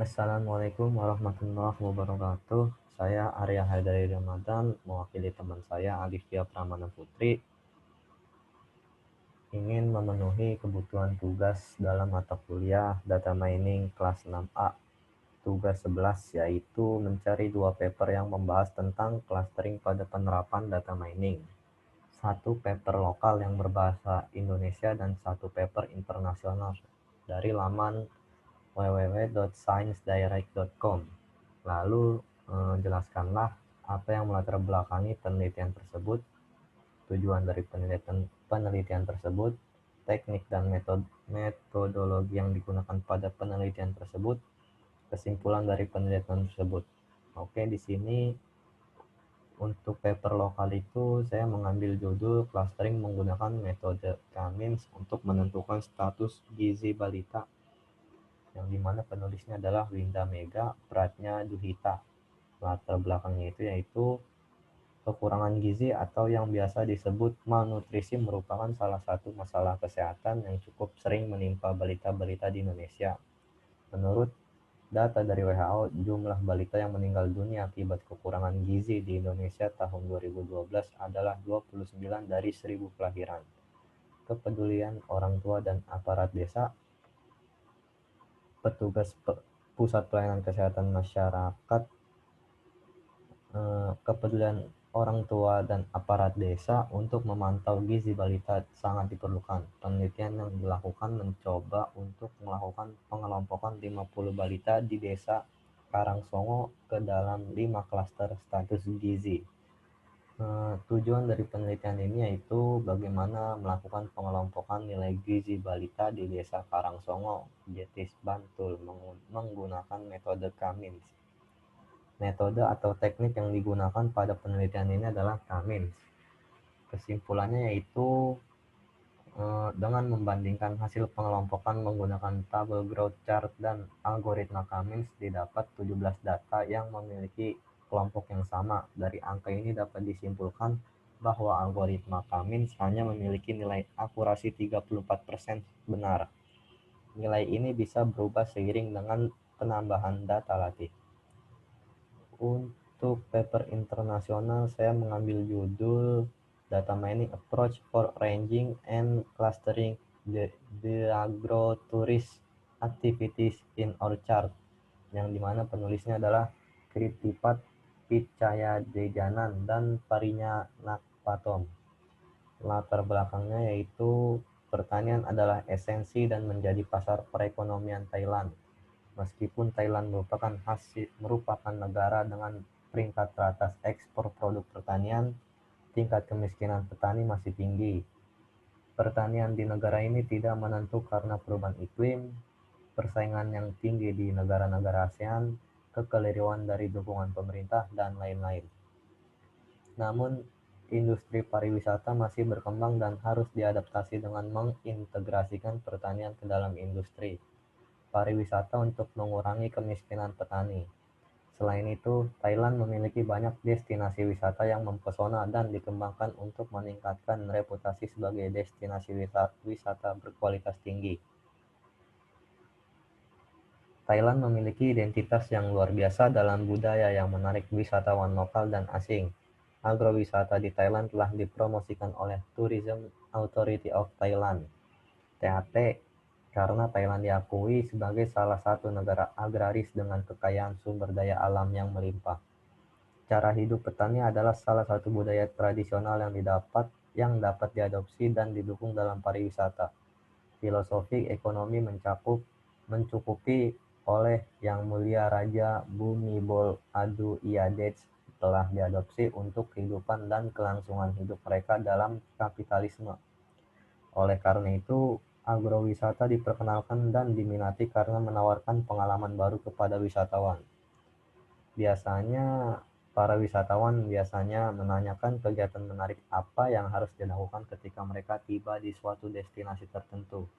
Assalamualaikum warahmatullahi wabarakatuh. Saya Arya Haidari Ramadan, mewakili teman saya Alifia Pramana Putri, ingin memenuhi kebutuhan tugas dalam mata kuliah Data Mining kelas 6A. Tugas 11 yaitu mencari dua paper yang membahas tentang clustering pada penerapan data mining. Satu paper lokal yang berbahasa Indonesia dan satu paper internasional dari laman www.sciencedirect.com. Lalu jelaskanlah apa yang melatar belakangi penelitian tersebut, tujuan dari penelitian tersebut, teknik dan metodologi yang digunakan pada penelitian tersebut, kesimpulan dari penelitian tersebut. Oke, di sini untuk paper lokal itu saya mengambil judul clustering menggunakan metode Cummins untuk menentukan status gizi balita, yang dimana penulisnya adalah Winda Mega Pratnya Duhita. Latar belakangnya itu yaitu kekurangan gizi atau yang biasa disebut malnutrisi merupakan salah satu masalah kesehatan yang cukup sering menimpa balita-balita di Indonesia. Menurut data dari WHO, jumlah balita yang meninggal dunia akibat kekurangan gizi di Indonesia tahun 2012 adalah 29 dari 1000 kelahiran. Kepedulian orang tua dan aparat desa, petugas pusat pelayanan kesehatan masyarakat, kepedulian orang tua dan aparat desa untuk memantau gizi balita sangat diperlukan. Penelitian yang dilakukan mencoba untuk melakukan pengelompokan 50 balita di desa Karangsongo ke dalam 5 klaster status gizi. Tujuan dari penelitian ini yaitu bagaimana melakukan pengelompokan nilai gizi balita di desa Karangsongo, Jetis, Bantul menggunakan metode Cummins. Metode atau teknik yang digunakan pada penelitian ini adalah Cummins. Kesimpulannya yaitu dengan membandingkan hasil pengelompokan menggunakan tabel growth chart dan algoritma Cummins, didapat 17 data yang memiliki kelompok yang sama. Dari angka ini dapat disimpulkan bahwa algoritma Cummins hanya memiliki nilai akurasi 34% benar. Nilai ini bisa berubah seiring dengan penambahan data latih. Untuk paper internasional saya mengambil judul Data Mining Approach for Ranging and Clustering the Agrotourist Activities in Orchard, yang dimana penulisnya adalah Kritipat Picaya Dejanan dan Parinya Nakpatom. Latar belakangnya yaitu pertanian adalah esensi dan menjadi pasar perekonomian Thailand. Meskipun Thailand merupakan negara dengan peringkat teratas ekspor produk pertanian, tingkat kemiskinan petani masih tinggi. Pertanian di negara ini tidak menentu karena perubahan iklim, persaingan yang tinggi di negara-negara ASEAN, kekeliruan dari dukungan pemerintah, dan lain-lain. Namun, industri pariwisata masih berkembang dan harus diadaptasi dengan mengintegrasikan pertanian ke dalam industri pariwisata untuk mengurangi kemiskinan petani. Selain itu, Thailand memiliki banyak destinasi wisata yang mempesona dan dikembangkan untuk meningkatkan reputasi sebagai destinasi wisata berkualitas tinggi. Thailand memiliki identitas yang luar biasa dalam budaya yang menarik wisatawan lokal dan asing. Agrowisata di Thailand telah dipromosikan oleh Tourism Authority of Thailand (TAT) karena Thailand diakui sebagai salah satu negara agraris dengan kekayaan sumber daya alam yang melimpah. Cara hidup petani adalah salah satu budaya tradisional yang dapat diadopsi dan didukung dalam pariwisata. Filosofi ekonomi mencukupi oleh Yang Mulia Raja Bhumibol Adulyadej telah diadopsi untuk kehidupan dan kelangsungan hidup mereka dalam kapitalisme. Oleh karena itu, agrowisata diperkenalkan dan diminati karena menawarkan pengalaman baru kepada wisatawan. Biasanya, para wisatawan menanyakan kegiatan menarik apa yang harus dilakukan ketika mereka tiba di suatu destinasi tertentu.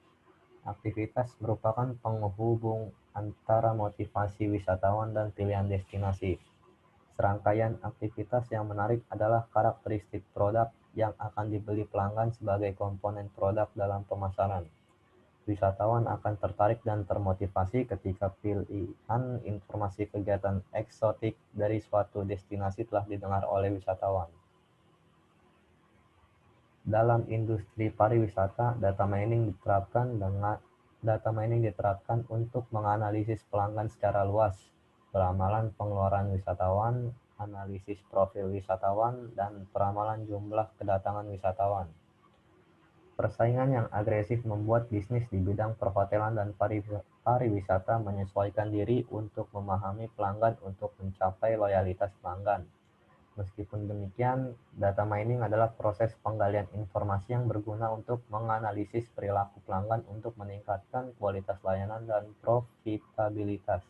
Aktivitas merupakan penghubung antara motivasi wisatawan dan pilihan destinasi. Serangkaian aktivitas yang menarik adalah karakteristik produk yang akan dibeli pelanggan sebagai komponen produk dalam pemasaran. Wisatawan akan tertarik dan termotivasi ketika pilihan informasi kegiatan eksotik dari suatu destinasi telah didengar oleh wisatawan. Dalam industri pariwisata, data mining diterapkan untuk menganalisis pelanggan secara luas, peramalan pengeluaran wisatawan, analisis profil wisatawan, dan peramalan jumlah kedatangan wisatawan. Persaingan yang agresif membuat bisnis di bidang perhotelan dan pariwisata menyesuaikan diri untuk memahami pelanggan untuk mencapai loyalitas pelanggan. Meskipun demikian, data mining adalah proses penggalian informasi yang berguna untuk menganalisis perilaku pelanggan untuk meningkatkan kualitas layanan dan profitabilitas.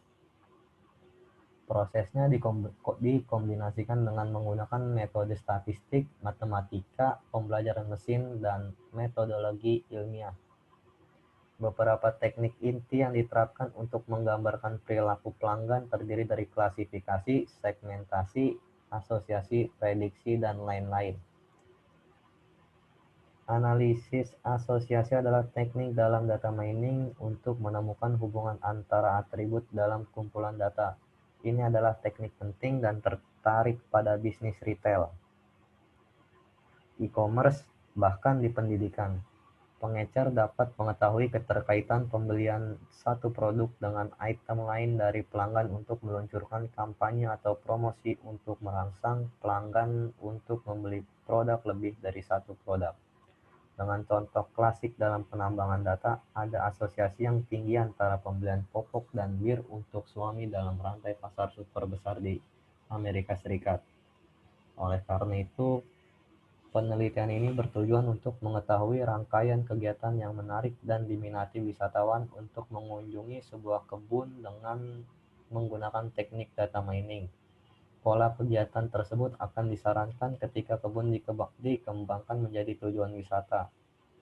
Prosesnya dikombinasikan dengan menggunakan metode statistik, matematika, pembelajaran mesin, dan metodologi ilmiah. Beberapa teknik inti yang diterapkan untuk menggambarkan perilaku pelanggan terdiri dari klasifikasi, segmentasi, asosiasi, prediksi, dan lain-lain. Analisis asosiasi adalah teknik dalam data mining untuk menemukan hubungan antara atribut dalam kumpulan data. Ini adalah teknik penting dan tertarik pada bisnis retail, e-commerce, bahkan di pendidikan. Pengecer dapat mengetahui keterkaitan pembelian satu produk dengan item lain dari pelanggan untuk meluncurkan kampanye atau promosi untuk merangsang pelanggan untuk membeli produk lebih dari satu produk. Dengan contoh klasik dalam penambangan data, ada asosiasi yang tinggi antara pembelian popok dan bir untuk suami dalam rantai pasar super besar di Amerika Serikat. Oleh karena itu, penelitian ini bertujuan untuk mengetahui rangkaian kegiatan yang menarik dan diminati wisatawan untuk mengunjungi sebuah kebun dengan menggunakan teknik data mining. Pola kegiatan tersebut akan disarankan ketika kebun dikembangkan menjadi tujuan wisata.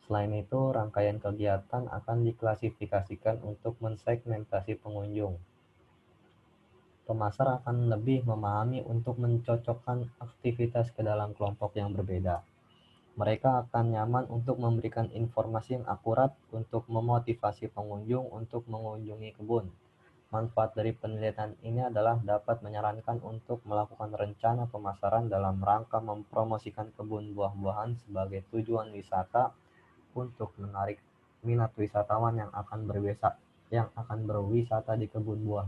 Selain itu, rangkaian kegiatan akan diklasifikasikan untuk mensegmentasi pengunjung. Pemasar akan lebih memahami untuk mencocokkan aktivitas ke dalam kelompok yang berbeda. Mereka akan nyaman untuk memberikan informasi yang akurat untuk memotivasi pengunjung untuk mengunjungi kebun. Manfaat dari penelitian ini adalah dapat menyarankan untuk melakukan rencana pemasaran dalam rangka mempromosikan kebun buah-buahan sebagai tujuan wisata untuk menarik minat wisatawan yang akan berwisata di kebun buah.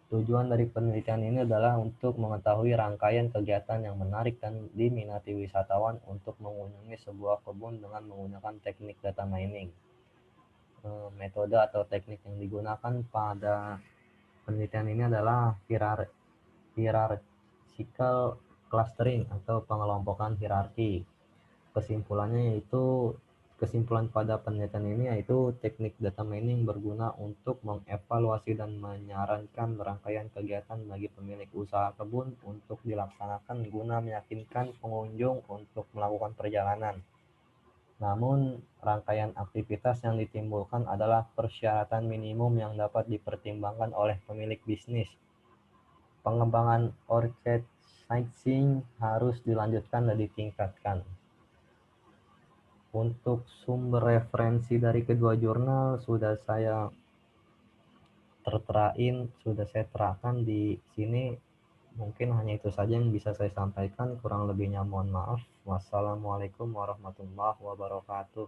Tujuan dari penelitian ini adalah untuk mengetahui rangkaian kegiatan yang menarik dan diminati wisatawan untuk mengunjungi sebuah kebun dengan menggunakan teknik data mining. Metode atau teknik yang digunakan pada penelitian ini adalah hierarchical clustering atau pengelompokan hierarki. Kesimpulan pada penelitian ini yaitu teknik data mining berguna untuk mengevaluasi dan menyarankan rangkaian kegiatan bagi pemilik usaha kebun untuk dilaksanakan guna meyakinkan pengunjung untuk melakukan perjalanan. Namun, rangkaian aktivitas yang ditimbulkan adalah persyaratan minimum yang dapat dipertimbangkan oleh pemilik bisnis. Pengembangan orchard sightseeing harus dilanjutkan dan ditingkatkan. Untuk sumber referensi dari kedua jurnal sudah saya terapkan di sini. Mungkin hanya itu saja yang bisa saya sampaikan. Kurang lebihnya mohon maaf. Wassalamualaikum warahmatullahi wabarakatuh.